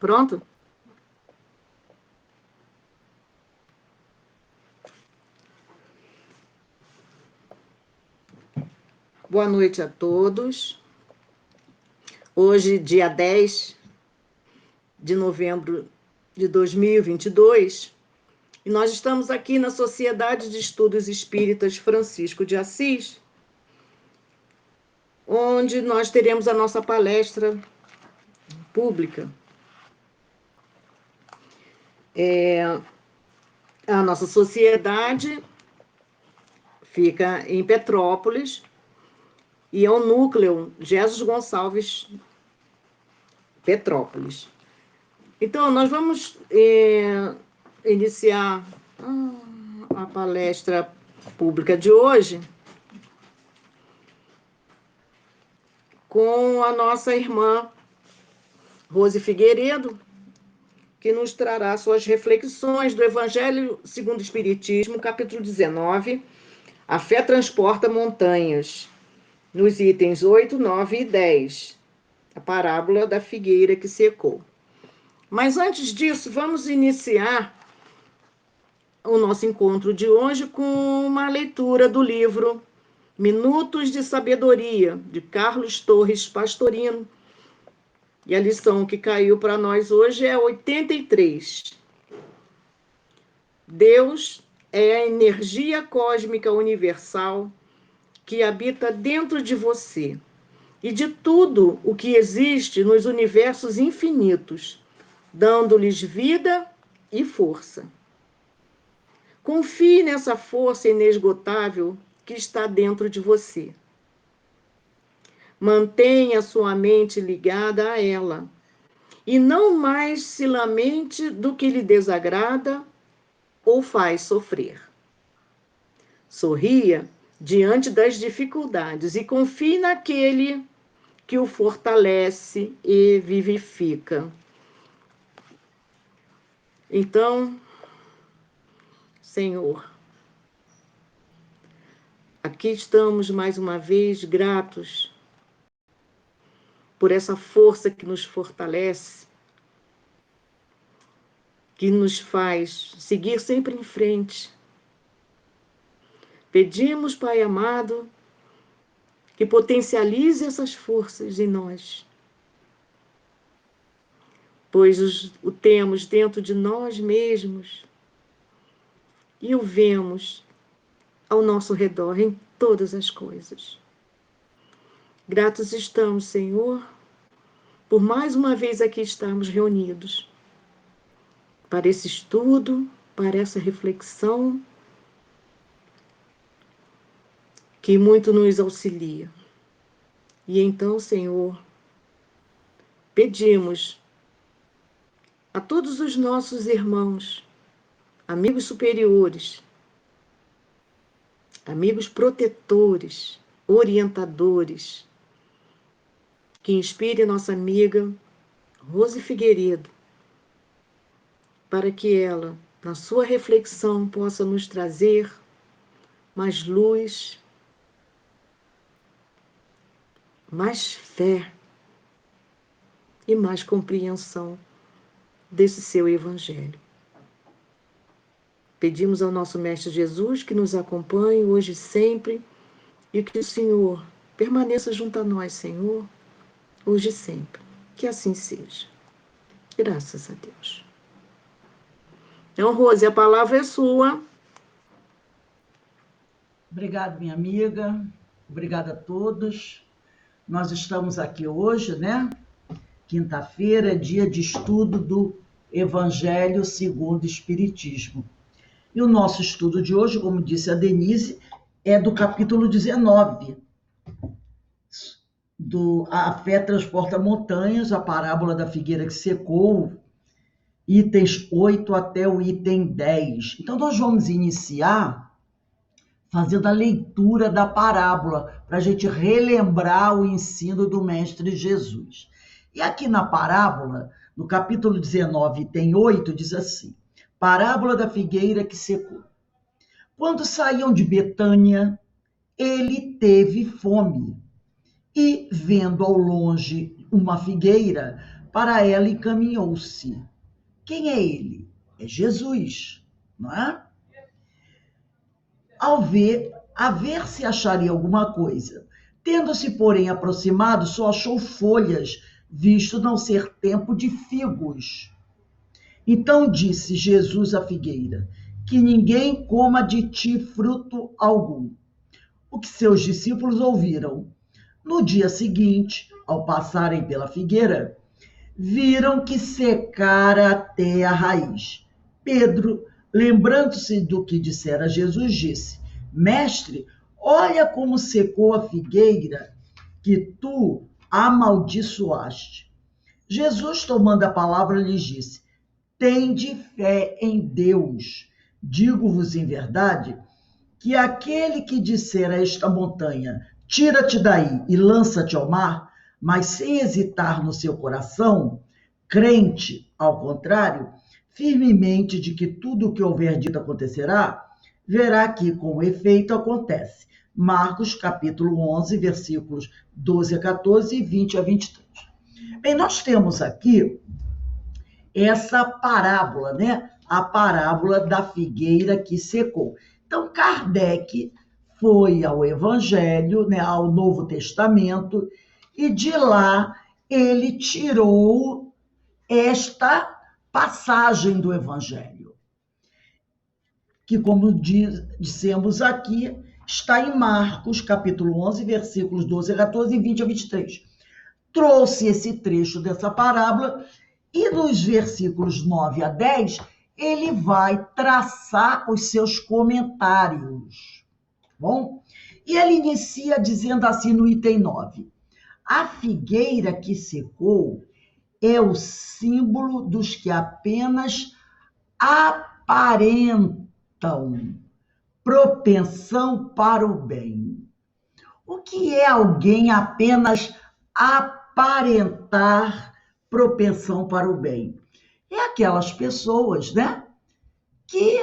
Pronto? Boa noite a todos. Hoje, dia 10 de novembro de 2022, e nós estamos aqui na Sociedade de Estudos Espíritas Francisco de Assis, onde nós teremos a nossa palestra pública. A nossa sociedade fica em Petrópolis e é o núcleo Jesus Gonçalves Petrópolis. Então, nós vamos iniciar a palestra pública de hoje com a nossa irmã Rose Figueiredo, que nos trará suas reflexões do Evangelho segundo o Espiritismo, capítulo 19, A Fé Transporta Montanhas, nos itens 8, 9 e 10, a parábola da figueira que secou. Mas antes disso, vamos iniciar o nosso encontro de hoje com uma leitura do livro Minutos de Sabedoria, de Carlos Torres Pastorino. E a lição que caiu para nós hoje é 83. Deus é a energia cósmica universal que habita dentro de você e de tudo o que existe nos universos infinitos, dando-lhes vida e força. Confie nessa força inesgotável que está dentro de você. Mantenha sua mente ligada a ela e não mais se lamente do que lhe desagrada ou faz sofrer. Sorria diante das dificuldades e confie naquele que o fortalece e vivifica. Então, Senhor, aqui estamos mais uma vez gratos por essa força que nos fortalece, que nos faz seguir sempre em frente. Pedimos, Pai amado, que potencialize essas forças em nós, pois o temos dentro de nós mesmos e o vemos ao nosso redor em todas as coisas. Gratos estamos, Senhor, por mais uma vez aqui estarmos reunidos para esse estudo, para essa reflexão que muito nos auxilia. E então, Senhor, pedimos a todos os nossos irmãos, amigos superiores, amigos protetores, orientadores, que inspire nossa amiga Rose Figueiredo, para que ela, na sua reflexão, possa nos trazer mais luz, mais fé e mais compreensão desse seu Evangelho. Pedimos ao nosso Mestre Jesus que nos acompanhe hoje e sempre e que o Senhor permaneça junto a nós, Senhor, hoje e sempre. Que assim seja. Graças a Deus. Então, Rose, a palavra é sua. Obrigada, minha amiga. Obrigada a todos. Nós estamos aqui hoje, né? Quinta-feira, dia de estudo do Evangelho segundo o Espiritismo. E o nosso estudo de hoje, como disse a Denise, é do capítulo 19, A Fé Transporta Montanhas, a parábola da figueira que secou, itens 8 até o item 10. Então, nós vamos iniciar fazendo a leitura da parábola, para a gente relembrar o ensino do Mestre Jesus. E aqui na parábola, no capítulo 19, item 8, diz assim: Parábola da figueira que secou. Quando saíam de Betânia, ele teve fome e, vendo ao longe uma figueira, para ela encaminhou-se. Quem é ele? É Jesus, não é? A ver se acharia alguma coisa. Tendo-se, porém, aproximado, só achou folhas, visto não ser tempo de figos. Então disse Jesus à figueira: que ninguém coma de ti fruto algum. O que seus discípulos ouviram. No dia seguinte, ao passarem pela figueira, viram que secara até a raiz. Pedro, lembrando-se do que dissera Jesus, disse: Mestre, olha como secou a figueira que tu amaldiçoaste. Jesus, tomando a palavra, lhes disse: Tende fé em Deus. Digo-vos em verdade que aquele que disser a esta montanha: tira-te daí e lança-te ao mar, mas sem hesitar no seu coração, crente, ao contrário, firmemente de que tudo o que houver dito acontecerá, verá que com efeito acontece. Marcos capítulo 11, versículos 12 a 14 e 20 a 23. Bem, nós temos aqui essa parábola, né? A parábola da figueira que secou. Então, Kardec foi ao Evangelho, né, ao Novo Testamento, e de lá ele tirou esta passagem do Evangelho, que, como dissemos aqui, está em Marcos, capítulo 11, versículos 12 a 14 e 20 a 23. Trouxe esse trecho dessa parábola e nos versículos 9 a 10, ele vai traçar os seus comentários. Bom? E ele inicia dizendo assim no item 9: a figueira que secou é o símbolo dos que apenas aparentam propensão para o bem. O que é alguém apenas aparentar propensão para o bem? É aquelas pessoas, né, que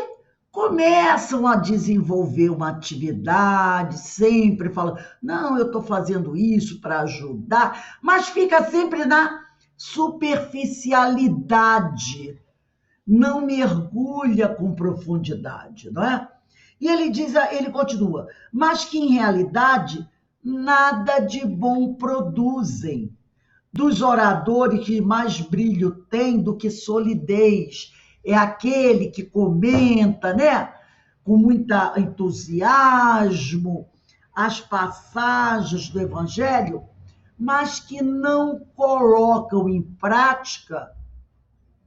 começam a desenvolver uma atividade, sempre falam, não, eu estou fazendo isso para ajudar, mas fica sempre na superficialidade, não mergulha com profundidade, não é? E ele continua, mas que em realidade nada de bom produzem. Dos oradores que mais brilho tem do que solidez, é aquele que comenta, né, com muito entusiasmo as passagens do Evangelho, mas que não colocam em prática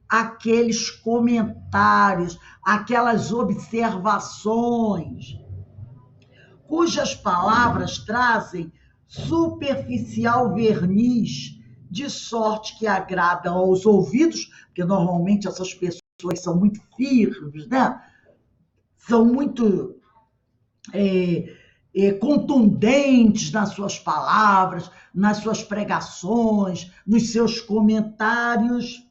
aqueles comentários, aquelas observações, cujas palavras trazem superficial verniz, de sorte que agradam aos ouvidos, porque normalmente essas pessoas são muito firmes, né? São muito contundentes nas suas palavras, nas suas pregações, nos seus comentários,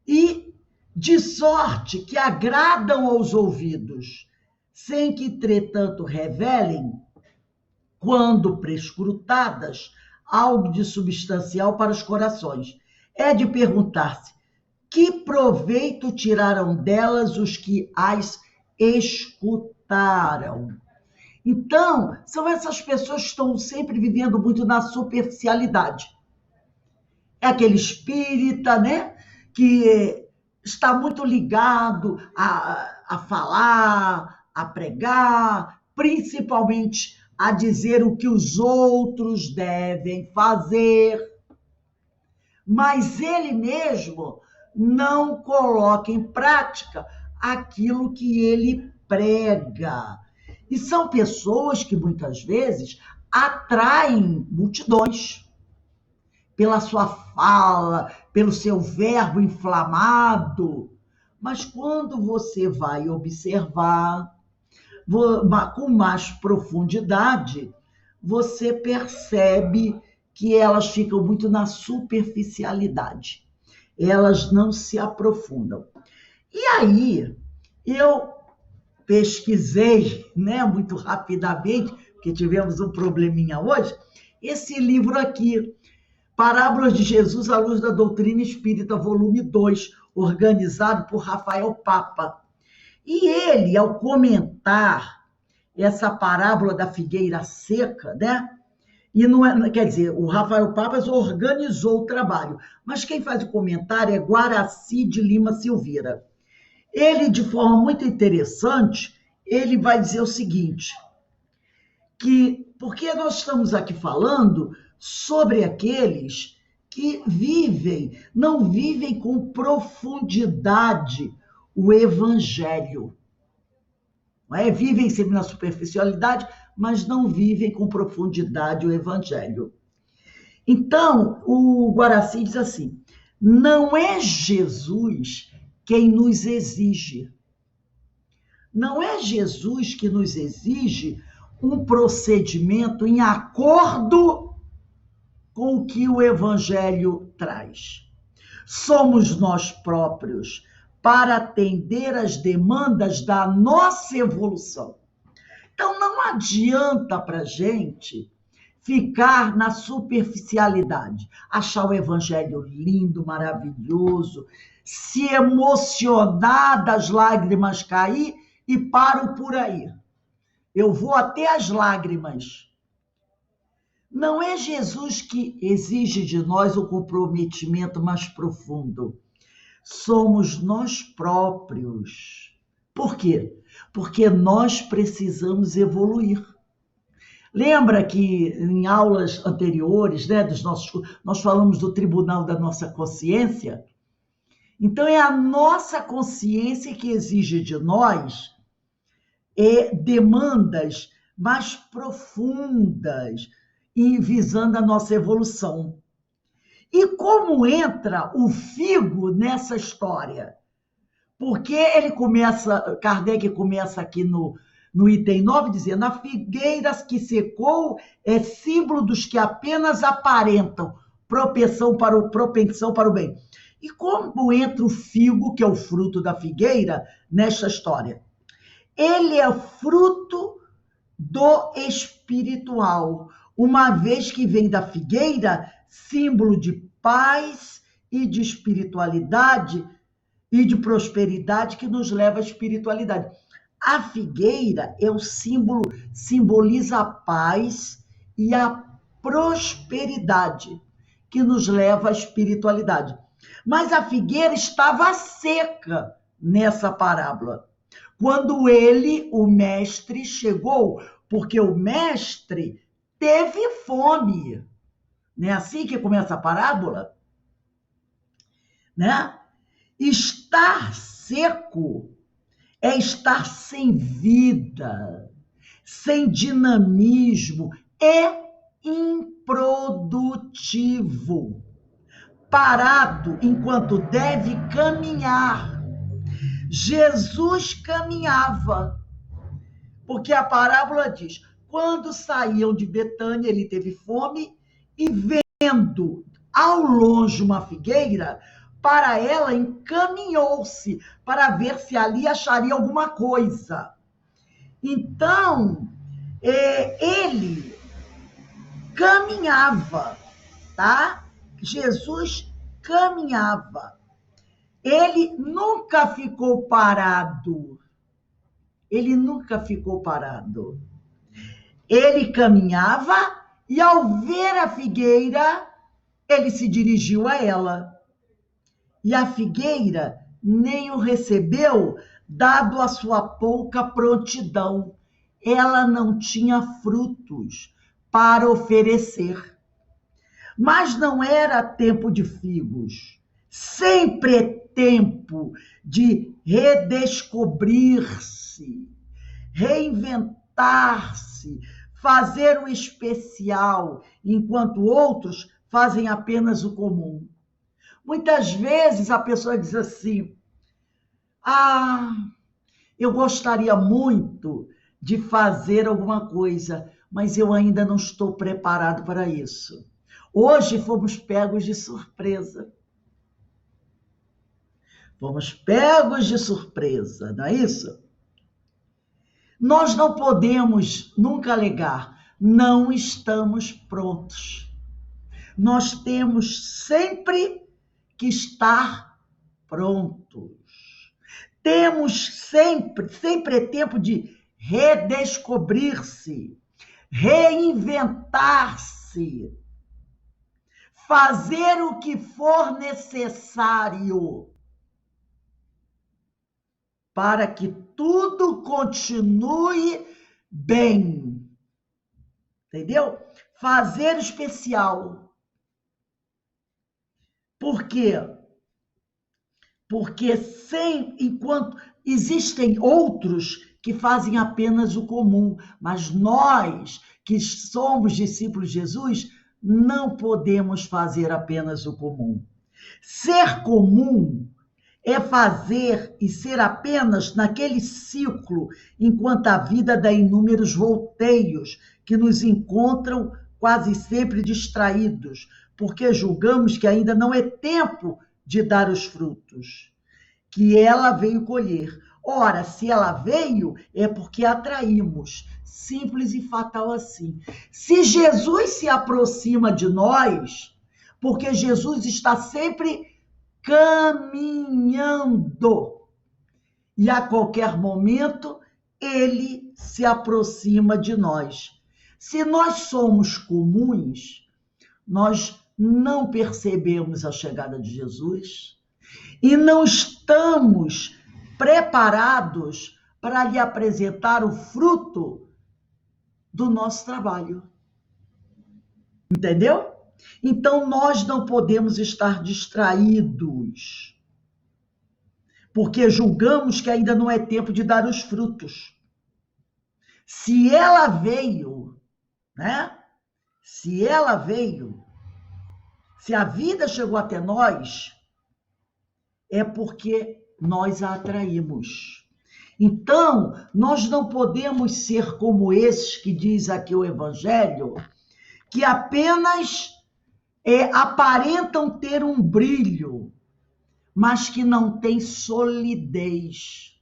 e de sorte que agradam aos ouvidos, sem que, entretanto, revelem, quando prescrutadas, algo de substancial para os corações. É de perguntar-se, que proveito tiraram delas os que as escutaram? Então, são essas pessoas que estão sempre vivendo muito na superficialidade. É aquele espírita, né, que está muito ligado a falar, a pregar, principalmente a dizer o que os outros devem fazer, mas ele mesmo não coloca em prática aquilo que ele prega. E são pessoas que muitas vezes atraem multidões pela sua fala, pelo seu verbo inflamado. Mas quando você vai observar com mais profundidade, você percebe que elas ficam muito na superficialidade. Elas não se aprofundam. E aí, eu pesquisei, né, muito rapidamente, porque tivemos um probleminha hoje, esse livro aqui, Parábolas de Jesus à Luz da Doutrina Espírita, volume 2, organizado por Rafael Papa. E ele, ao comentar essa parábola da figueira seca, né? E não é, quer dizer, o Rafael Papas organizou o trabalho, mas quem faz o comentário é Guaraci de Lima Silveira. Ele, de forma muito interessante, ele vai dizer o seguinte, porque nós estamos aqui falando sobre aqueles que não vivem com profundidade o evangelho. Não é? Vivem sempre na superficialidade, mas não vivem com profundidade o evangelho. Então, o Guaraci diz assim, não é Jesus quem nos exige. Não é Jesus que nos exige um procedimento em acordo com o que o evangelho traz. Somos nós próprios para atender às demandas da nossa evolução. Então, não adianta para a gente ficar na superficialidade, achar o evangelho lindo, maravilhoso, se emocionar, das lágrimas cair e paro por aí. Eu vou até as lágrimas. Não é Jesus que exige de nós o comprometimento mais profundo. Somos nós próprios. Por quê? Porque nós precisamos evoluir. Lembra que em aulas anteriores, né, nós falamos do tribunal da nossa consciência? Então, é a nossa consciência que exige de nós demandas mais profundas e visando a nossa evolução. E como entra o figo nessa história? Porque Kardec começa aqui no item 9, dizendo, a figueira que secou é símbolo dos que apenas aparentam propensão para o bem. E como entra o figo, que é o fruto da figueira, nesta história? Ele é fruto do espiritual, uma vez que vem da figueira, símbolo de paz e de espiritualidade e de prosperidade que nos leva à espiritualidade. A figueira é o símbolo, simboliza a paz e a prosperidade que nos leva à espiritualidade. Mas a figueira estava seca nessa parábola. Quando o mestre, chegou, porque o mestre teve fome. Não é assim que começa a parábola? Né? Estar seco é estar sem vida, sem dinamismo, é improdutivo, parado enquanto deve caminhar. Jesus caminhava, porque a parábola diz, quando saíam de Betânia, ele teve fome e vendo ao longe uma figueira, para ela encaminhou-se para ver se ali acharia alguma coisa. Então, ele caminhava, tá? Jesus caminhava. Ele nunca ficou parado. Ele nunca ficou parado. Ele caminhava e, ao ver a figueira, ele se dirigiu a ela. E a figueira nem o recebeu, dado a sua pouca prontidão. ela não tinha frutos para oferecer. Mas não era tempo de figos. Sempre é tempo de redescobrir-se, reinventar-se, fazer o especial, enquanto outros fazem apenas o comum. Muitas vezes a pessoa diz assim: ah, eu gostaria muito de fazer alguma coisa, mas eu ainda não estou preparado para isso. Hoje fomos pegos de surpresa. Fomos pegos de surpresa, não é isso? Nós não podemos nunca alegar, não estamos prontos. Nós temos sempre que estar prontos. Temos sempre é tempo de redescobrir-se, reinventar-se, fazer o que for necessário para que tudo continue bem. Entendeu? Fazer especial. Por quê? Porque enquanto existem outros que fazem apenas o comum, mas nós que somos discípulos de Jesus não podemos fazer apenas o comum. Ser comum é fazer e ser apenas naquele ciclo, enquanto a vida dá inúmeros volteios que nos encontram quase sempre distraídos, porque julgamos que ainda não é tempo de dar os frutos que ela veio colher. Ora, se ela veio, é porque atraímos. Simples e fatal assim. Se Jesus se aproxima de nós, porque Jesus está sempre caminhando, e a qualquer momento ele se aproxima de nós. Se nós somos comuns, nós não percebemos a chegada de Jesus e não estamos preparados para lhe apresentar o fruto do nosso trabalho. Entendeu? Então, nós não podemos estar distraídos, porque julgamos que ainda não é tempo de dar os frutos. Se ela veio, né? Se ela veio, se a vida chegou até nós, é porque nós a atraímos. Então, nós não podemos ser como esses que diz aqui o Evangelho, que apenas aparentam ter um brilho, mas que não tem solidez,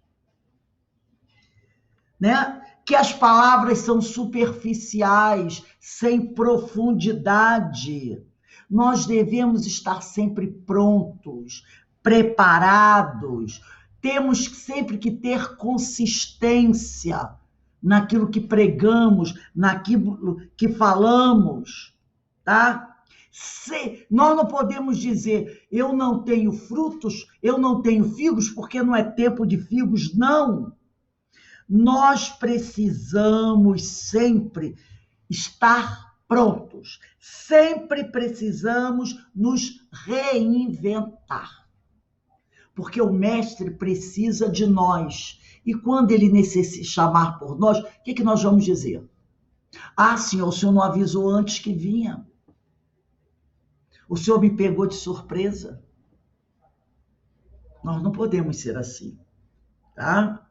né? Que as palavras são superficiais, sem profundidade. Nós devemos estar sempre prontos, preparados. Temos sempre que ter consistência naquilo que pregamos, naquilo que falamos, tá? Nós não podemos dizer, eu não tenho frutos, eu não tenho figos, porque não é tempo de figos, não. Nós precisamos sempre estar prontos, sempre precisamos nos reinventar, porque o mestre precisa de nós, e quando ele chamar por nós, o que nós vamos dizer? Ah, senhor, o senhor não avisou antes que vinha. O senhor me pegou de surpresa. Nós não podemos ser assim, tá?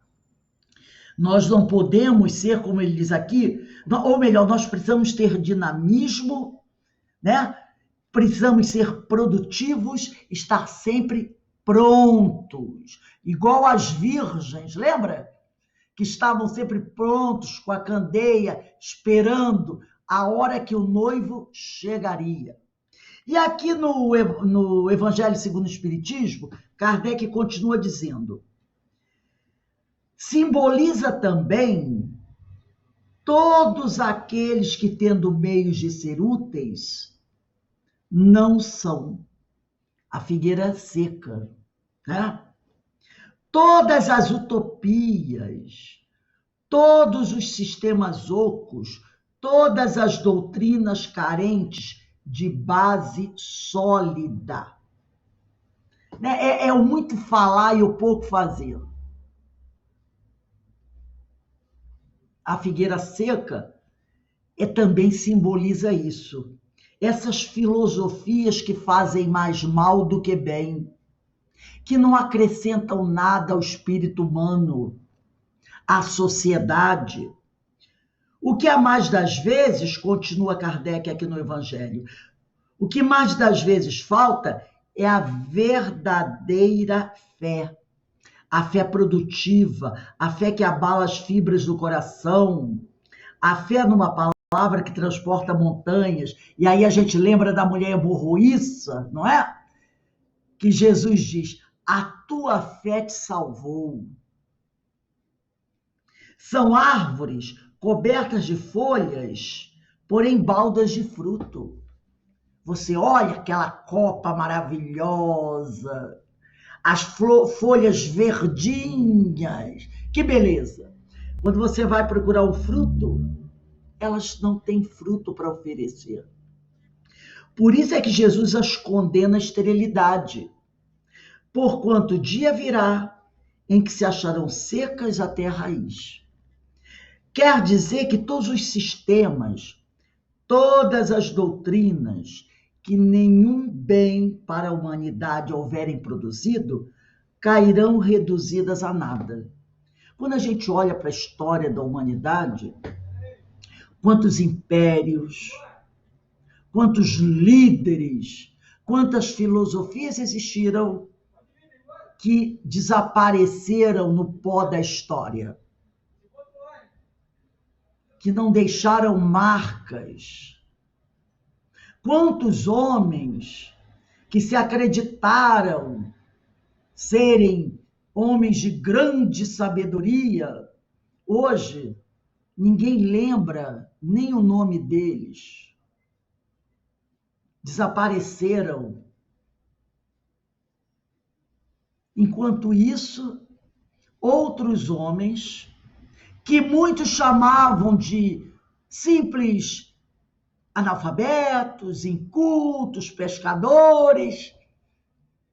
Nós não podemos ser, como ele diz aqui, ou melhor, nós precisamos ter dinamismo, né? Precisamos ser produtivos, estar sempre prontos, igual as virgens, lembra? Que estavam sempre prontos, com a candeia, esperando a hora que o noivo chegaria. E aqui no Evangelho segundo o Espiritismo, Kardec continua dizendo: simboliza também todos aqueles que, tendo meios de ser úteis, não são a figueira seca, né? Todas as utopias, todos os sistemas ocos, todas as doutrinas carentes de base sólida. É o muito falar e o pouco fazer. A figueira seca também simboliza isso. Essas filosofias que fazem mais mal do que bem, que não acrescentam nada ao espírito humano, à sociedade. O que a mais das vezes, continua Kardec aqui no Evangelho, o que mais das vezes falta é a verdadeira fé. A fé produtiva, a fé que abala as fibras do coração, a fé numa palavra que transporta montanhas. E aí a gente lembra da mulher hemorroíça, não é? Que Jesus diz, a tua fé te salvou. São árvores cobertas de folhas, porém baldas de fruto. Você olha aquela copa maravilhosa, as folhas verdinhas, que beleza. Quando você vai procurar o fruto, elas não têm fruto para oferecer. Por isso é que Jesus as condena à esterilidade. Porquanto o dia virá em que se acharão secas até a raiz. Quer dizer que todos os sistemas, todas as doutrinas que nenhum bem para a humanidade houverem produzido, cairão reduzidas a nada. Quando a gente olha para a história da humanidade, quantos impérios, quantos líderes, quantas filosofias existiram que desapareceram no pó da história, que não deixaram marcas. Quantos homens que se acreditaram serem homens de grande sabedoria, hoje ninguém lembra nem o nome deles. Desapareceram. Enquanto isso, outros homens, que muitos chamavam de simples analfabetos, incultos, pescadores,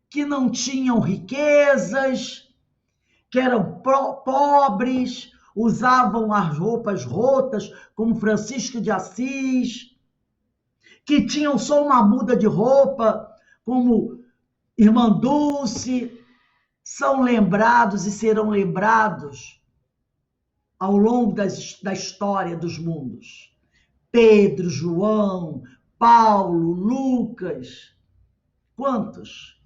que não tinham riquezas, que eram pobres, usavam as roupas rotas, como Francisco de Assis, que tinham só uma muda de roupa, como Irmã Dulce, são lembrados e serão lembrados ao longo da história dos mundos. Pedro, João, Paulo, Lucas, quantos?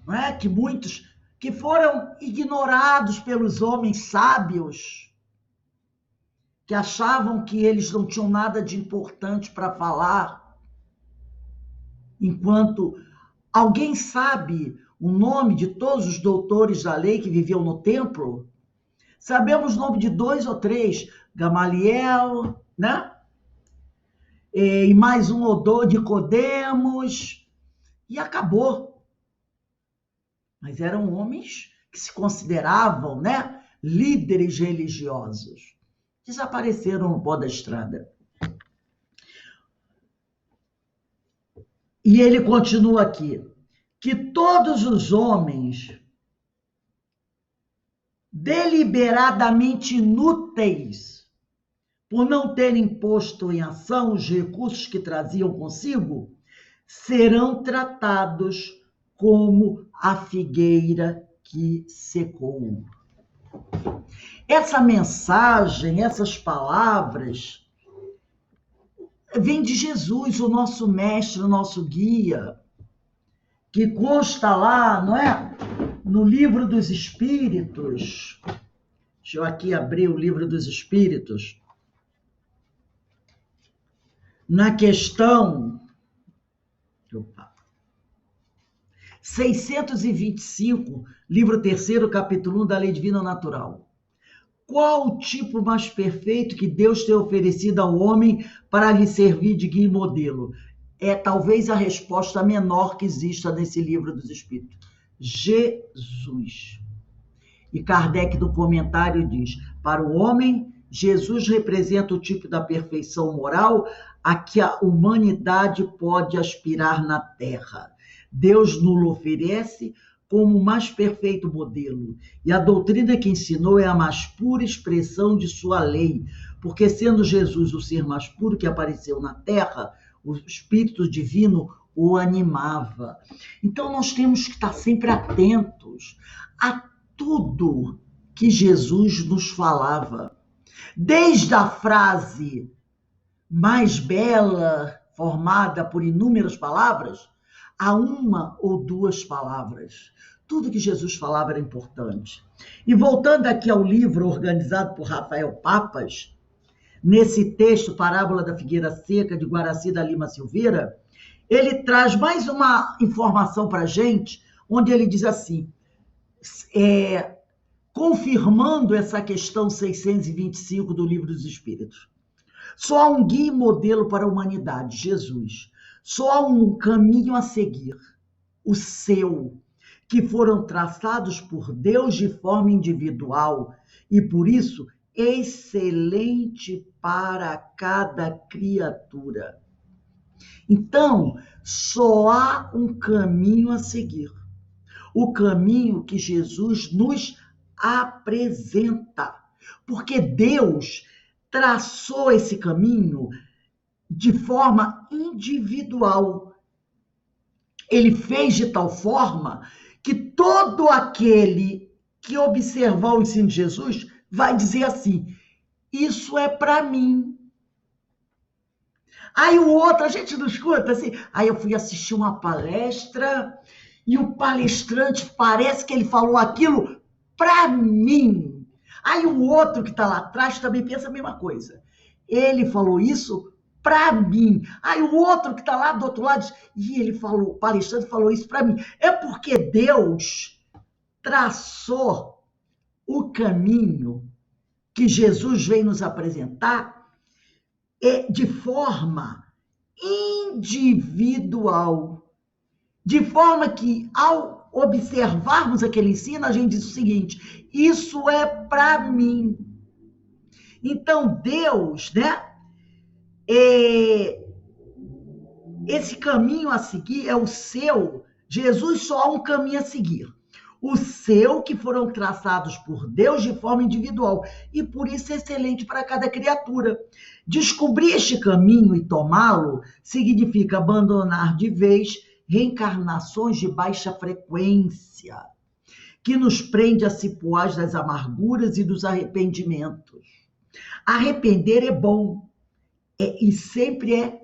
Não é? Que muitos que foram ignorados pelos homens sábios, que achavam que eles não tinham nada de importante para falar, enquanto alguém sabe o nome de todos os doutores da lei que viviam no templo? Sabemos o nome de 2 ou 3, Gamaliel, né? E mais um ou dois, Nicodemos, e acabou. Mas eram homens que se consideravam, né, líderes religiosos. Desapareceram no pó da estrada. E ele continua aqui, que todos os homens deliberadamente inúteis, por não terem posto em ação os recursos que traziam consigo, serão tratados como a figueira que secou. Essa mensagem, essas palavras, vem de Jesus, o nosso mestre, o nosso guia, que consta lá, não é? No Livro dos Espíritos. Deixa eu aqui abrir o Livro dos Espíritos. Na questão 625, livro 3º, capítulo 1 da Lei Divina Natural. Qual o tipo mais perfeito que Deus tem oferecido ao homem para lhe servir de guia e modelo? É talvez a resposta menor que exista nesse Livro dos Espíritos. Jesus. E Kardec, no comentário, diz: para o homem, Jesus representa o tipo da perfeição moral a que a humanidade pode aspirar na Terra. Deus nos oferece como o mais perfeito modelo, e a doutrina que ensinou é a mais pura expressão de sua lei, porque sendo Jesus o ser mais puro que apareceu na Terra, o Espírito Divino o animava. Então nós temos que estar sempre atentos a tudo que Jesus nos falava, desde a frase mais bela, formada por inúmeras palavras, a uma ou duas palavras. Tudo que Jesus falava era importante. E voltando aqui ao livro organizado por Rafael Papas, nesse texto, Parábola da Figueira Seca, de Guaraci da Lima Silveira, ele traz mais uma informação para a gente, onde ele diz assim, confirmando essa questão 625 do Livro dos Espíritos. Só há um guia e modelo para a humanidade, Jesus. Só há um caminho a seguir, o seu, que foram traçados por Deus de forma individual e, por isso, excelente para cada criatura. Então, só há um caminho a seguir. O caminho que Jesus nos apresenta. Porque Deus traçou esse caminho de forma individual. Ele fez de tal forma que todo aquele que observar o ensino de Jesus vai dizer assim, isso é para mim. Aí o outro, a gente não escuta assim, aí eu fui assistir uma palestra e o palestrante parece que ele falou aquilo para mim. Aí o outro que está lá atrás também pensa a mesma coisa. Ele falou isso para mim. Aí o outro que está lá do outro lado diz, e ele falou, o palestrante falou isso para mim. É porque Deus traçou o caminho que Jesus vem nos apresentar de forma individual. De forma que, ao observarmos aquele ensino, a gente diz o seguinte, isso é para mim. Então, Deus, né? Esse caminho a seguir é o seu. Jesus só há um caminho a seguir. O seu, que foram traçados por Deus de forma individual. E por isso é excelente para cada criatura. Descobrir este caminho e tomá-lo significa abandonar de vez reencarnações de baixa frequência, que nos prende a cipoais das amarguras e dos arrependimentos. Arrepender é bom, e sempre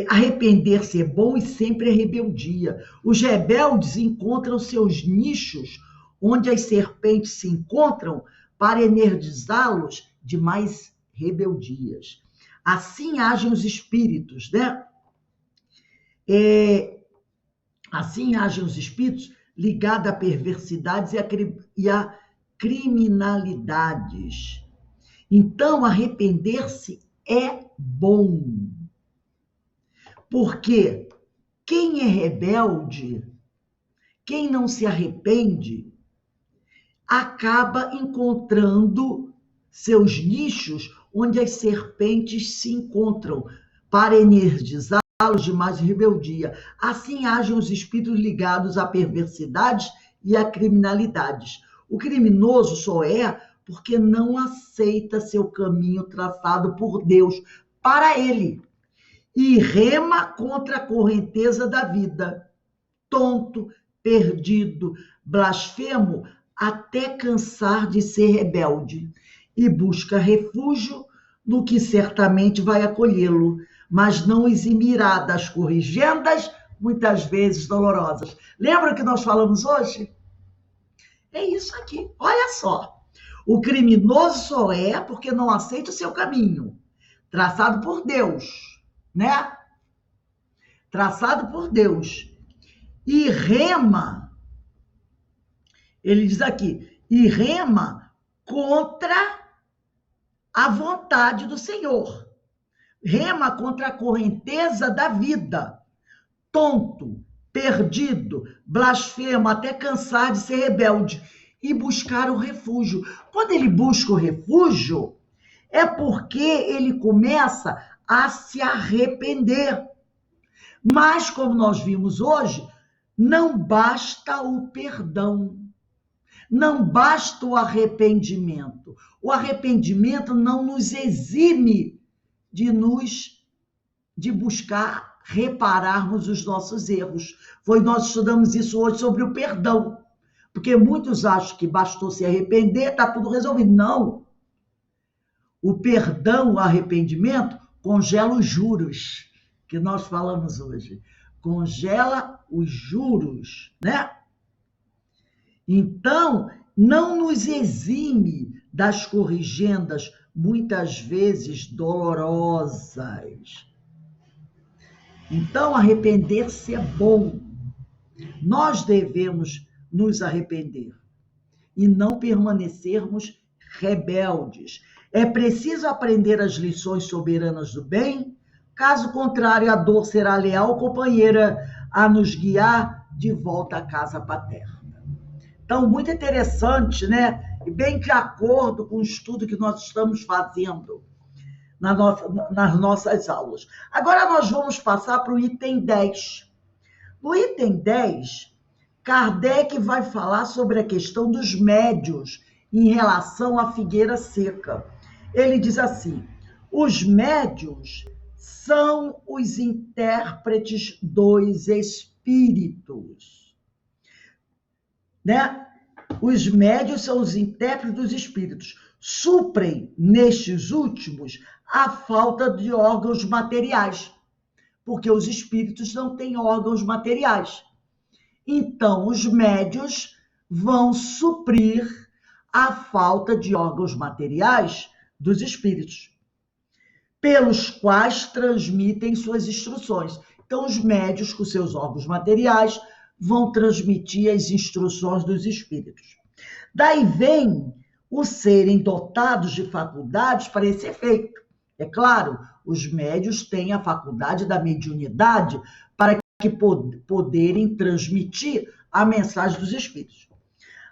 arrepender-se é bom e sempre é rebeldia. Os rebeldes encontram seus nichos onde as serpentes se encontram para energizá-los de mais rebeldias. Assim agem os espíritos, né? Assim agem os espíritos ligados a perversidades e a criminalidades. Então, arrepender-se é bom. Porque quem é rebelde, quem não se arrepende, acaba encontrando seus nichos onde as serpentes se encontram para energizá-los de mais rebeldia. Assim agem os espíritos ligados a perversidades e a criminalidades. O criminoso só é porque não aceita seu caminho traçado por Deus para ele e rema contra a correnteza da vida. Tonto, perdido, blasfemo, até cansar de ser rebelde, e busca refúgio no que certamente vai acolhê-lo, mas não eximirá das corrigendas, muitas vezes dolorosas. Lembra que nós falamos hoje? É isso aqui, olha só. O criminoso só é porque não aceita o seu caminho, traçado por Deus, né? Traçado por Deus. E rema, ele diz aqui, e rema contra a vontade do Senhor. Rema contra a correnteza da vida. Tonto, perdido, blasfemo, até cansar de ser rebelde. e buscar o refúgio. Quando ele busca o refúgio, é porque ele começa a se arrepender. Mas, como nós vimos hoje, não basta o perdão, não basta o arrependimento. O arrependimento não nos exime de buscar repararmos os nossos erros. Nós estudamos isso hoje sobre o perdão, porque muitos acham que bastou se arrepender, está tudo resolvido. Não. O perdão, o arrependimento, congela os juros, que nós falamos hoje. Congela os juros, né? Então, não nos exime das corrigendas, muitas vezes dolorosas. Então, arrepender-se é bom. Nós devemos nos arrepender e não permanecermos rebeldes. É preciso aprender as lições soberanas do bem, caso contrário, a dor será leal companheira a nos guiar de volta à casa paterna. Então, muito interessante, né? E bem de acordo com o estudo que nós estamos fazendo nas nossas aulas. Agora nós vamos passar para o item 10. No item 10, Kardec vai falar sobre a questão dos médiuns em relação à figueira seca. Ele diz assim: os médiuns são os intérpretes dos espíritos, né? Os médiuns são os intérpretes dos espíritos. Suprem, nestes últimos, a falta de órgãos materiais, porque os espíritos não têm órgãos materiais. Então, os médiuns vão suprir a falta de órgãos materiais dos espíritos, pelos quais transmitem suas instruções. Então, os médiuns, com seus órgãos materiais, vão transmitir as instruções dos espíritos. Daí vem o serem dotados de faculdades para esse efeito. É claro, os médiuns têm a faculdade da mediunidade para que poderem transmitir a mensagem dos espíritos.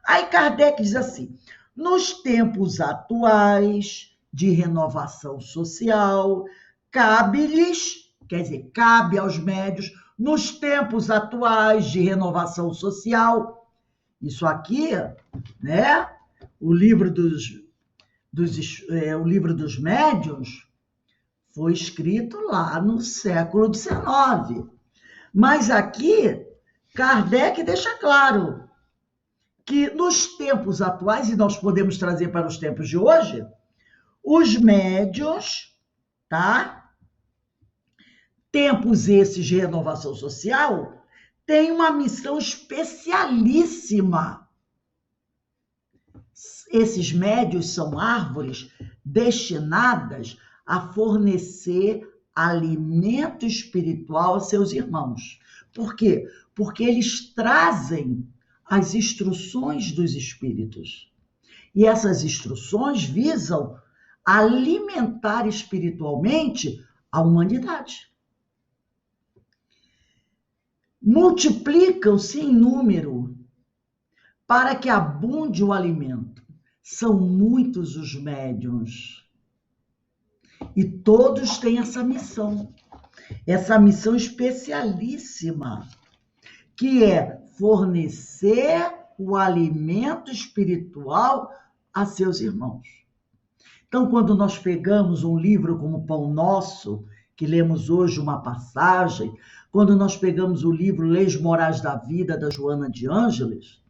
Aí Kardec diz assim: nos tempos atuais de renovação social, cabe-lhes, quer dizer, cabe aos médiuns, nos tempos atuais de renovação social, isso aqui, né? O livro dos médiuns foi escrito lá no século XIX. Mas aqui, Kardec deixa claro que nos tempos atuais, e nós podemos trazer para os tempos de hoje, os médiuns, tá? Tempos esses de renovação social, têm uma missão especialíssima. Esses médiuns são árvores destinadas a fornecer alimento espiritual a seus irmãos. Por quê? Porque eles trazem as instruções dos espíritos. E essas instruções visam alimentar espiritualmente a humanidade. Multiplicam-se em número para que abunde o alimento. São muitos os médiuns. E todos têm essa missão especialíssima, que é fornecer o alimento espiritual a seus irmãos. Então, quando nós pegamos um livro como Pão Nosso, que lemos hoje uma passagem, quando nós pegamos o livro Leis Morais da Vida, da Joana de Ângeles,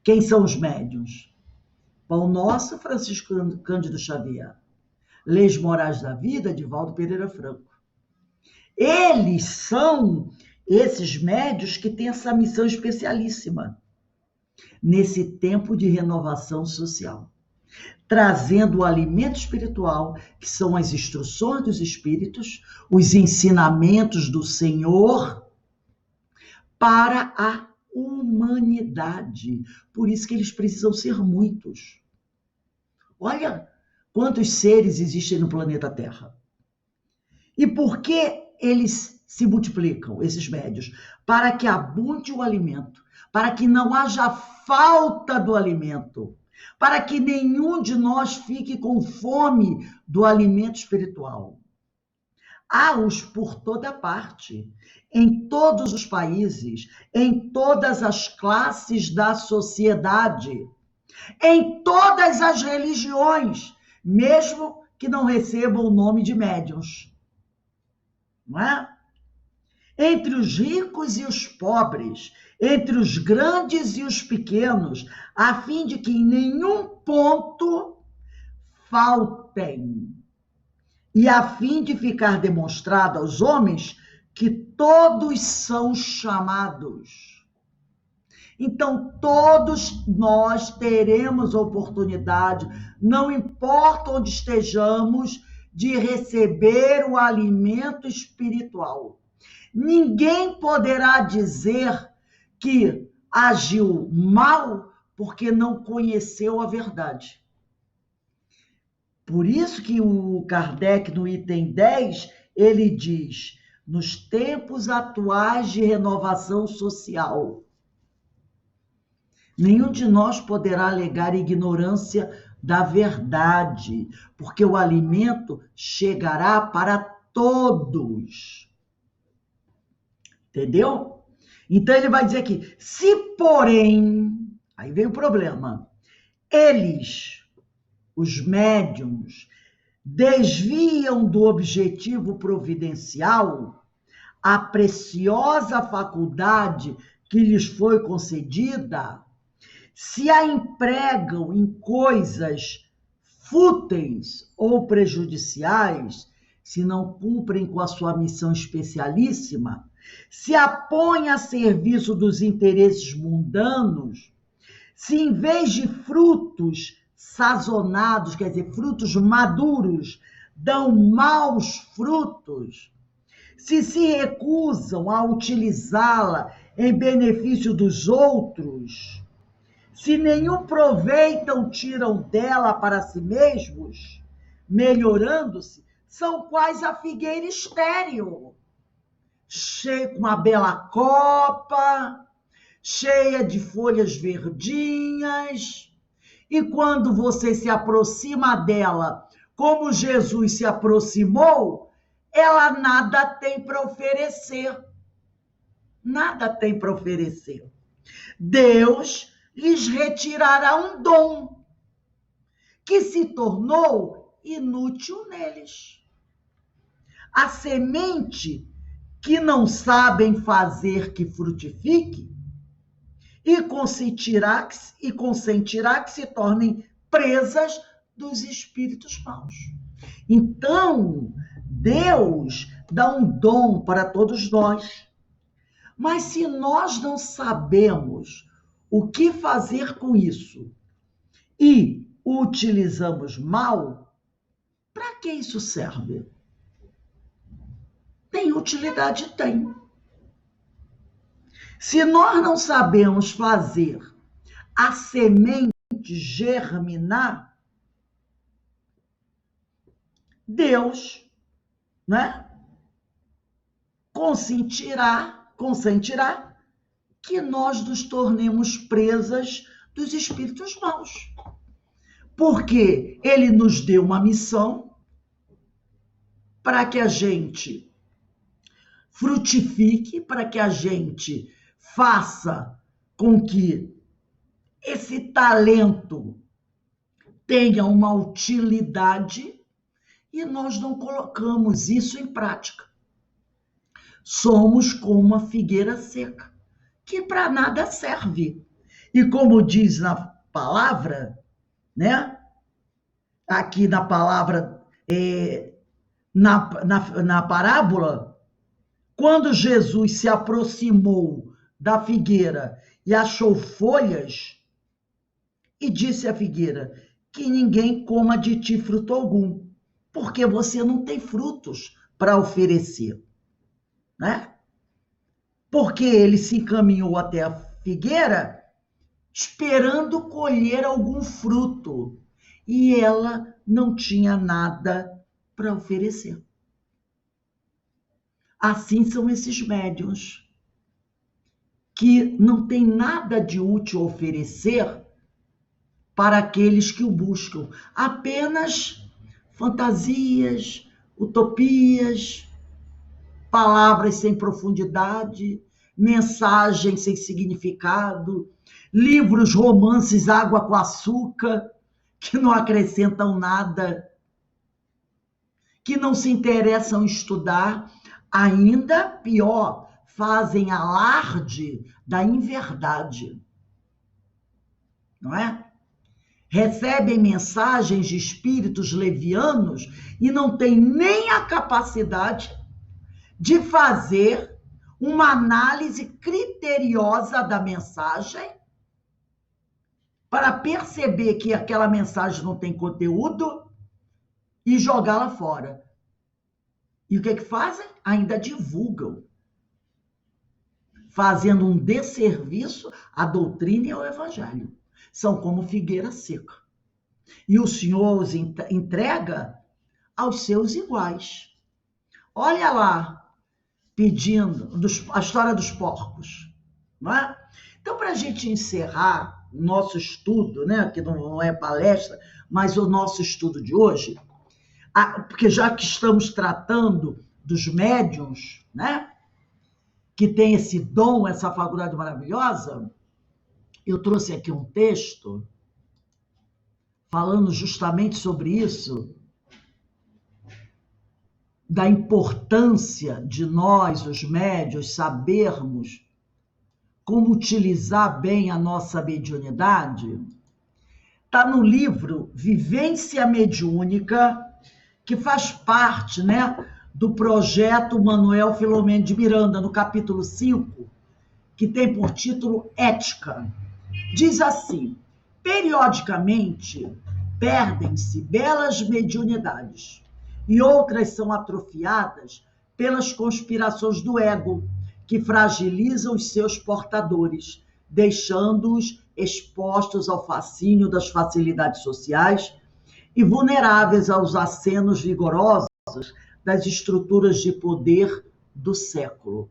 quem são os médiuns? Pão Nosso, Francisco Cândido Xavier. Leis Morais da Vida, de Valdo Pereira Franco. Eles são esses médiuns que têm essa missão especialíssima nesse tempo de renovação social, trazendo o alimento espiritual, que são as instruções dos espíritos, os ensinamentos do Senhor para a humanidade. Por isso que eles precisam ser muitos. Olha quantos seres existem no planeta Terra. E por que eles se multiplicam, esses médiuns? Para que abunde o alimento, para que não haja falta do alimento, para que nenhum de nós fique com fome do alimento espiritual. Há-os por toda parte, em todos os países, em todas as classes da sociedade, em todas as religiões, mesmo que não recebam o nome de médiuns. Não é? Entre os ricos e os pobres, entre os grandes e os pequenos, a fim de que em nenhum ponto faltem, e a fim de ficar demonstrado aos homens que todos são chamados. Então, todos nós teremos oportunidade, não importa onde estejamos, de receber o alimento espiritual. Ninguém poderá dizer que agiu mal porque não conheceu a verdade. Por isso que o Kardec, no item 10, ele diz, nos tempos atuais de renovação social, nenhum de nós poderá alegar ignorância da verdade, porque o alimento chegará para todos. Entendeu? Então ele vai dizer aqui, se porém, aí vem o problema, eles, os médiuns, desviam do objetivo providencial, a preciosa faculdade que lhes foi concedida, se a empregam em coisas fúteis ou prejudiciais, se não cumprem com a sua missão especialíssima, se a põem a serviço dos interesses mundanos, se em vez de frutos sazonados, quer dizer, frutos maduros, dão maus frutos, se recusam a utilizá-la em benefício dos outros, se nenhum proveito tiram dela para si mesmos, melhorando-se, são quais a figueira estéril, cheia com uma bela copa, cheia de folhas verdinhas, e quando você se aproxima dela, como Jesus se aproximou, ela nada tem para oferecer. Nada tem para oferecer. Deus lhes retirará um dom que se tornou inútil neles. A semente que não sabem fazer que frutifique, e consentirá que se tornem presas dos espíritos maus. Então, Deus dá um dom para todos nós. Mas se nós não sabemos o que fazer com isso e o utilizamos mal, para que isso serve? Tem utilidade? Tem. Se nós não sabemos fazer a semente germinar, Deus, né, consentirá que nós nos tornemos presas dos espíritos maus. Porque ele nos deu uma missão para que a gente frutifique, para que a gente faça com que esse talento tenha uma utilidade e nós não colocamos isso em prática. Somos como uma figueira seca, que para nada serve. E como diz na palavra, né? Aqui na palavra, na parábola, quando Jesus se aproximou da figueira e achou folhas, e disse à figueira, que ninguém coma de ti fruto algum, porque você não tem frutos para oferecer, né? Porque ele se encaminhou até a figueira esperando colher algum fruto, e ela não tinha nada para oferecer. Assim são esses médiuns. que não tem nada de útil a oferecer para aqueles que o buscam. Apenas fantasias, utopias, palavras sem profundidade, mensagens sem significado, livros, romances, água com açúcar, que não acrescentam nada, que não se interessam em estudar, ainda pior, fazem alarde da inverdade, não é? Recebem mensagens de espíritos levianos e não têm nem a capacidade de fazer uma análise criteriosa da mensagem para perceber que aquela mensagem não tem conteúdo e jogá-la fora. E o que fazem? Ainda divulgam, fazendo um desserviço à doutrina e ao evangelho. São como figueira seca. E o Senhor os entrega aos seus iguais. Olha lá, pedindo a história dos porcos, não é? Então, para a gente encerrar o nosso estudo, né, que não é palestra, mas o nosso estudo de hoje, porque já que estamos tratando dos médiuns, né, que tem esse dom, essa faculdade maravilhosa, eu trouxe aqui um texto falando justamente sobre isso, da importância de nós, os médiuns, sabermos como utilizar bem a nossa mediunidade. Está no livro Vivência Mediúnica, que faz parte, né, do projeto Manuel Filomeno de Miranda, no capítulo 5, que tem por título Ética. Diz assim: periodicamente perdem-se belas mediunidades e outras são atrofiadas pelas conspirações do ego, que fragilizam os seus portadores, deixando-os expostos ao fascínio das facilidades sociais e vulneráveis aos acenos vigorosos das estruturas de poder do século.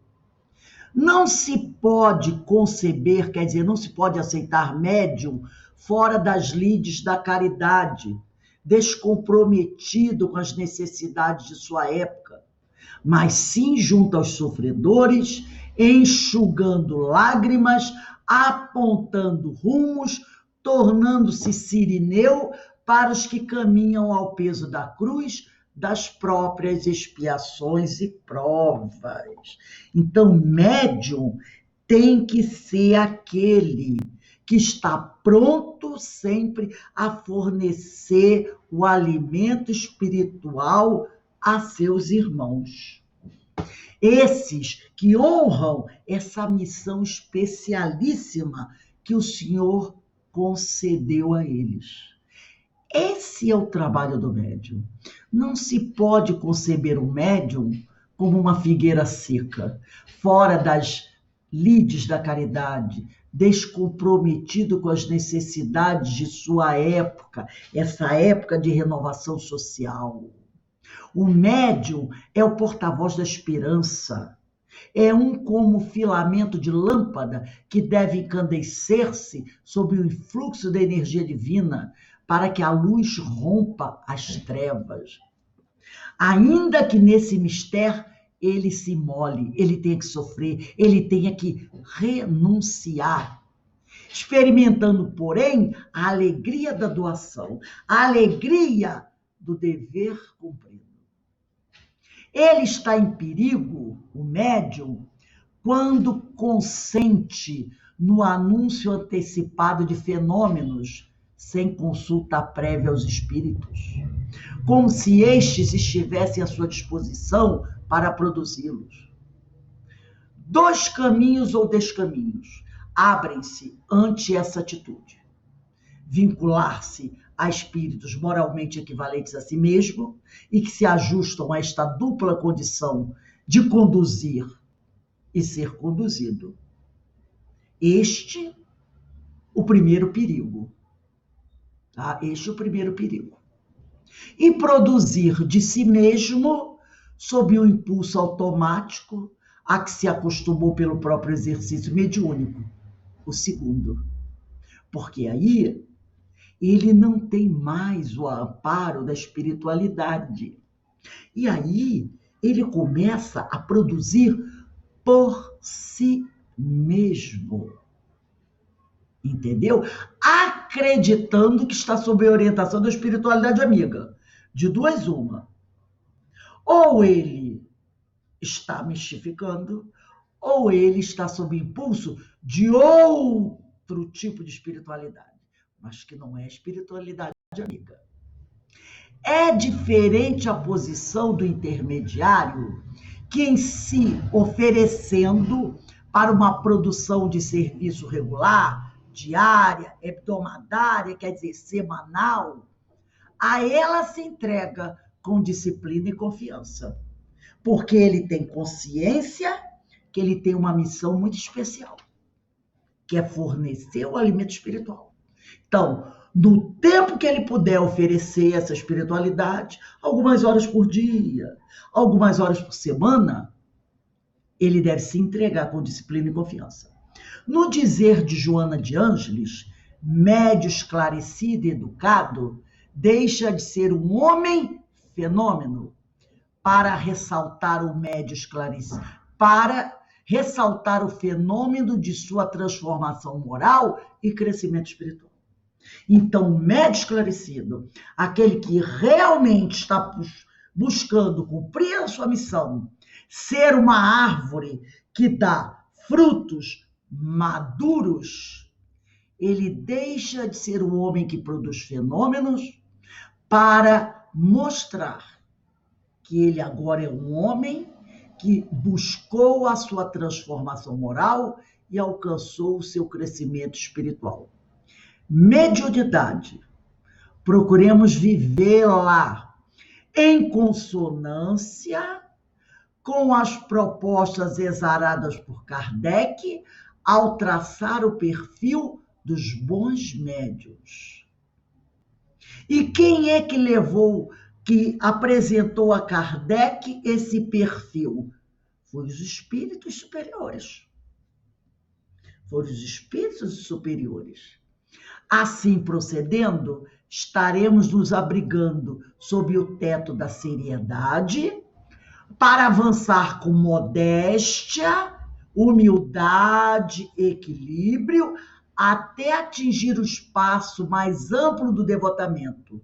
Não se pode conceber, quer dizer, não se pode aceitar médium fora das lides da caridade, descomprometido com as necessidades de sua época, mas sim junto aos sofredores, enxugando lágrimas, apontando rumos, tornando-se sirineu para os que caminham ao peso da cruz das próprias expiações e provas. Então, médium tem que ser aquele que está pronto sempre a fornecer o alimento espiritual a seus irmãos. Esses que honram essa missão especialíssima que o Senhor concedeu a eles. Esse é o trabalho do médium. Não se pode conceber o médium como uma figueira seca, fora das lides da caridade, descomprometido com as necessidades de sua época, essa época de renovação social. O médium é o porta-voz da esperança. É como filamento de lâmpada que deve encandecer-se sob o influxo da energia divina para que a luz rompa as trevas. Ainda que nesse mistério ele se imole, ele tenha que sofrer, ele tenha que renunciar, experimentando, porém, a alegria da doação, a alegria do dever cumprido. Ele está em perigo, o médium, quando consente no anúncio antecipado de fenômenos sem consulta prévia aos espíritos, como se estes estivessem à sua disposição para produzi-los. 2 caminhos ou descaminhos abrem-se ante essa atitude: vincular-se a espíritos moralmente equivalentes a si mesmo e que se ajustam a esta dupla condição de conduzir e ser conduzido. Este, o primeiro perigo. Tá? Este é o primeiro perigo. E produzir de si mesmo, sob um impulso automático, a que se acostumou pelo próprio exercício mediúnico. O segundo, porque aí ele não tem mais o amparo da espiritualidade. E aí ele começa a produzir por si mesmo. Entendeu? Acreditando que está sob a orientação da espiritualidade amiga. De duas, uma. Ou ele está mistificando, ou ele está sob impulso de outro tipo de espiritualidade, mas que não é espiritualidade amiga. É diferente a posição do intermediário, que em si, oferecendo para uma produção de serviço regular, diária, hebdomadária, quer dizer, semanal, a ela se entrega com disciplina e confiança, porque ele tem consciência que ele tem uma missão muito especial, que é fornecer o alimento espiritual. Então, no tempo que ele puder oferecer essa espiritualidade, algumas horas por dia, algumas horas por semana, ele deve se entregar com disciplina e confiança. No dizer de Joana de Ângeles, médio esclarecido e educado, deixa de ser um homem fenômeno para ressaltar o médio esclarecido, para ressaltar o fenômeno de sua transformação moral e crescimento espiritual. Então, o médio esclarecido, aquele que realmente está buscando cumprir a sua missão, ser uma árvore que dá frutos maduros, ele deixa de ser um homem que produz fenômenos para mostrar que ele agora é um homem que buscou a sua transformação moral e alcançou o seu crescimento espiritual. Mediunidade. Procuremos vivê-la em consonância com as propostas exaradas por Kardec ao traçar o perfil dos bons médiuns. E quem é que apresentou a Kardec esse perfil? Foram os espíritos superiores. Foram os espíritos superiores. Assim procedendo, estaremos nos abrigando sob o teto da seriedade para avançar com modéstia, humildade, equilíbrio, até atingir o espaço mais amplo do devotamento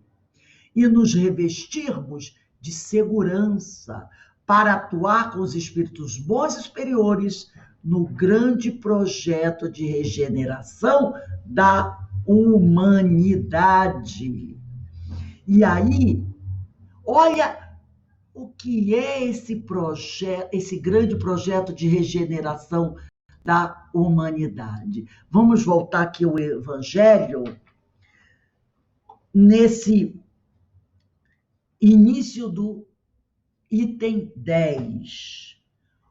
e nos revestirmos de segurança para atuar com os espíritos bons e superiores no grande projeto de regeneração da humanidade. E aí, olha o que é esse projeto, esse grande projeto de regeneração da humanidade. Vamos voltar aqui ao Evangelho, nesse início do item 10.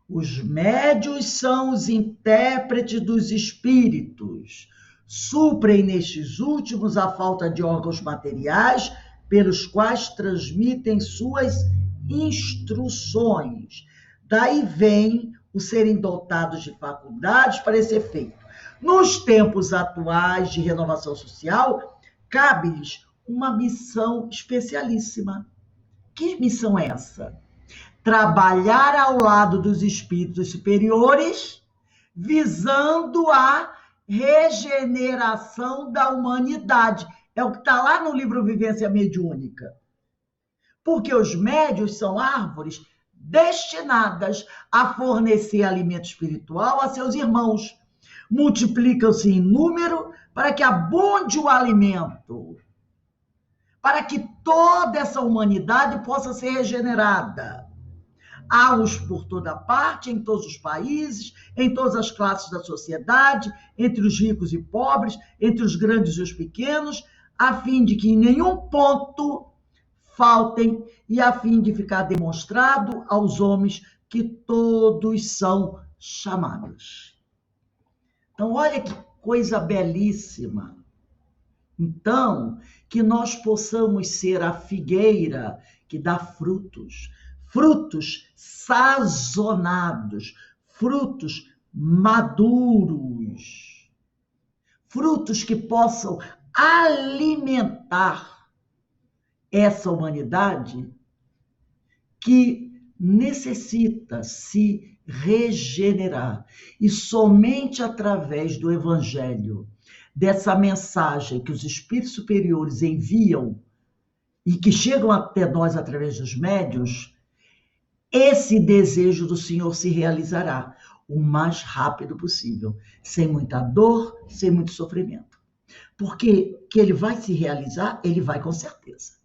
Os médiuns são os intérpretes dos espíritos. Suprem nestes últimos a falta de órgãos materiais pelos quais transmitem suas instruções. Daí vem o serem dotados de faculdades para esse efeito. Nos tempos atuais de renovação social, cabe-lhes uma missão especialíssima. Que missão é essa? Trabalhar ao lado dos espíritos superiores, visando a regeneração da humanidade. É o que está lá no livro Vivência Mediúnica. Porque os médiuns são árvores destinadas a fornecer alimento espiritual a seus irmãos. Multiplicam-se em número para que abunde o alimento, para que toda essa humanidade possa ser regenerada. Há-os por toda parte, em todos os países, em todas as classes da sociedade, entre os ricos e pobres, entre os grandes e os pequenos, a fim de que em nenhum ponto faltem e a fim de ficar demonstrado aos homens que todos são chamados. Então, olha que coisa belíssima. Então, que nós possamos ser a figueira que dá frutos, frutos sazonados, frutos maduros, frutos que possam alimentar essa humanidade que necessita se regenerar. E somente através do Evangelho, dessa mensagem que os espíritos superiores enviam e que chegam até nós através dos médiuns, esse desejo do Senhor se realizará o mais rápido possível, sem muita dor, sem muito sofrimento. Porque que ele vai se realizar, ele vai com certeza.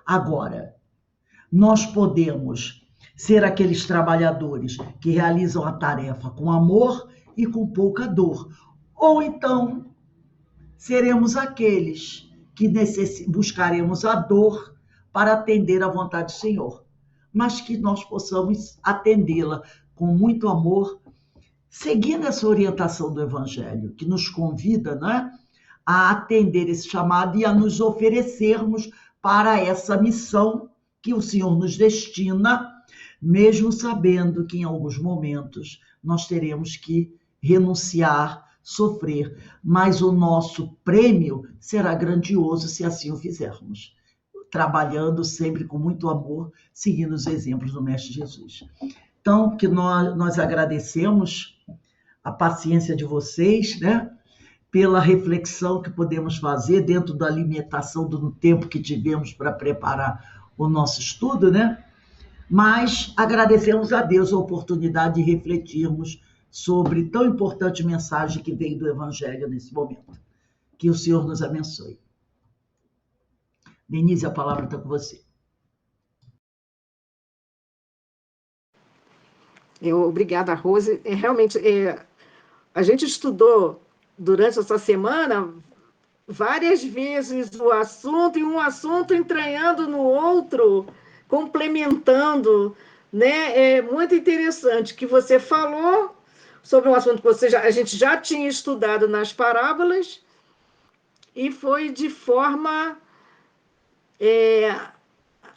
Agora, nós podemos ser aqueles trabalhadores que realizam a tarefa com amor e com pouca dor. Ou então, seremos aqueles que buscaremos a dor para atender à vontade do Senhor, mas que nós possamos atendê-la com muito amor, seguindo essa orientação do Evangelho, que nos convida, né, a atender esse chamado e a nos oferecermos para essa missão que o Senhor nos destina, mesmo sabendo que em alguns momentos nós teremos que renunciar, sofrer, mas o nosso prêmio será grandioso se assim o fizermos, trabalhando sempre com muito amor, seguindo os exemplos do Mestre Jesus. Então, que nós agradecemos a paciência de vocês, né? Pela reflexão que podemos fazer dentro da limitação do tempo que tivemos para preparar o nosso estudo, né? Mas agradecemos a Deus a oportunidade de refletirmos sobre tão importante mensagem que veio do Evangelho nesse momento. Que o Senhor nos abençoe. Denise, a palavra está com você. Obrigada, Rose. Realmente, a gente estudou durante essa semana várias vezes o assunto, e um assunto entranhando no outro, complementando, né? É muito interessante que você falou sobre um assunto que a gente já tinha estudado nas parábolas, e foi de forma.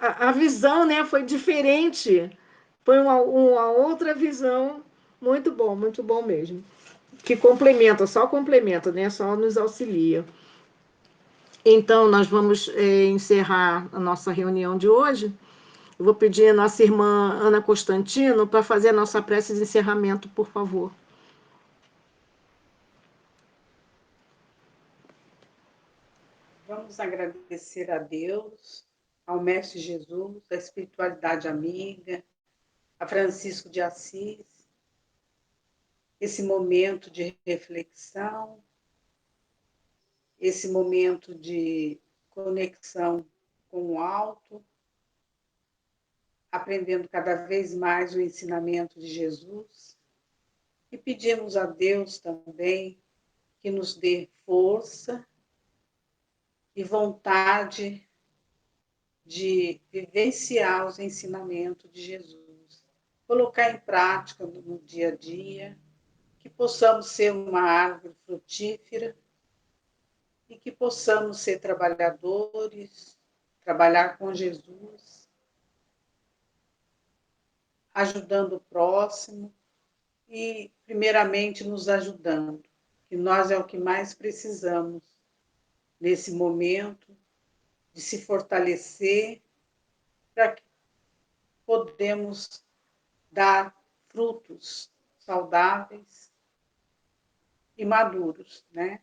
A visão, né, foi diferente, foi uma outra visão, muito bom mesmo. Que complementa, só complementa, né? Só nos auxilia. Então, nós vamos encerrar a nossa reunião de hoje. Eu vou pedir a nossa irmã Ana Constantino para fazer a nossa prece de encerramento, por favor. Vamos agradecer a Deus, ao Mestre Jesus, à espiritualidade amiga, a Francisco de Assis, esse momento de reflexão, esse momento de conexão com o alto, aprendendo cada vez mais o ensinamento de Jesus. E pedimos a Deus também que nos dê força e vontade de vivenciar os ensinamentos de Jesus, colocar em prática no dia a dia, que possamos ser uma árvore frutífera e que possamos ser trabalhadores, trabalhar com Jesus, ajudando o próximo e, primeiramente, nos ajudando, que nós é o que mais precisamos nesse momento de se fortalecer para que podemos dar frutos saudáveis e maduros, né?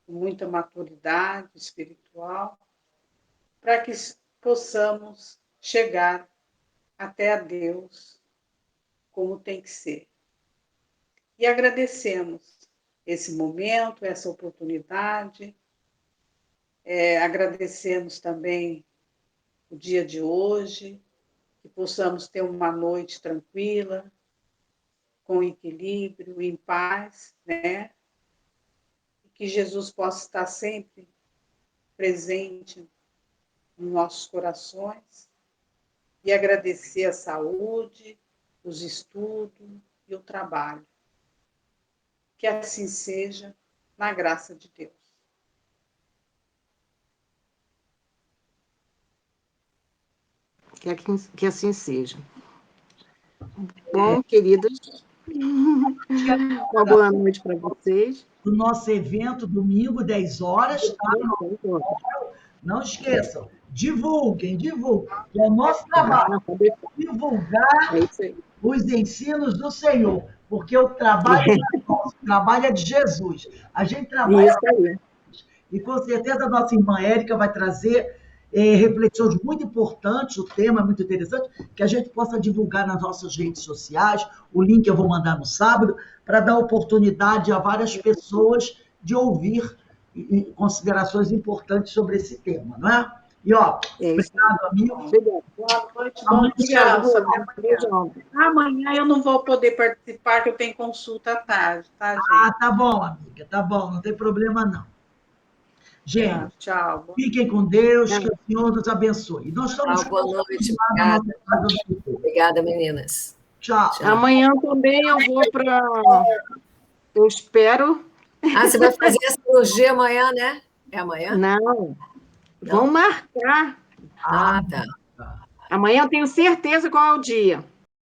Com muita maturidade espiritual, para que possamos chegar até a Deus como tem que ser. E agradecemos esse momento, essa oportunidade, agradecemos também o dia de hoje, que possamos ter uma noite tranquila, com equilíbrio, em paz, né? E que Jesus possa estar sempre presente nos nossos corações e agradecer a saúde, os estudos e o trabalho. Que assim seja, na graça de Deus. Que assim seja. Bom, queridas. Uma boa noite para vocês. Do nosso evento, domingo, 10 horas, tá? Não esqueçam, divulguem. É o nosso trabalho, divulgar os ensinos do Senhor, porque o trabalho é nosso, o trabalho é de Jesus. A gente trabalha e com certeza a nossa irmã Érica vai trazer reflexões muito importantes, o tema é muito interessante, que a gente possa divulgar nas nossas redes sociais, o link eu vou mandar no sábado, para dar oportunidade a várias pessoas de ouvir considerações importantes sobre esse tema, não é? E, obrigado, amigo. Boa noite, bom dia. Amanhã eu não vou poder participar, que eu tenho consulta à tarde, tá, gente? Ah, tá bom, amiga, tá bom, não tem problema, não. Gente, tchau. Fiquem com Deus, que o Senhor nos abençoe. Nós estamos boa noite, obrigada. Obrigada, meninas. Tchau. Amanhã também eu vou para... Eu espero... Você vai fazer a cirurgia amanhã, né? É amanhã? Não. Vão marcar. Tá. Amanhã eu tenho certeza qual é o dia.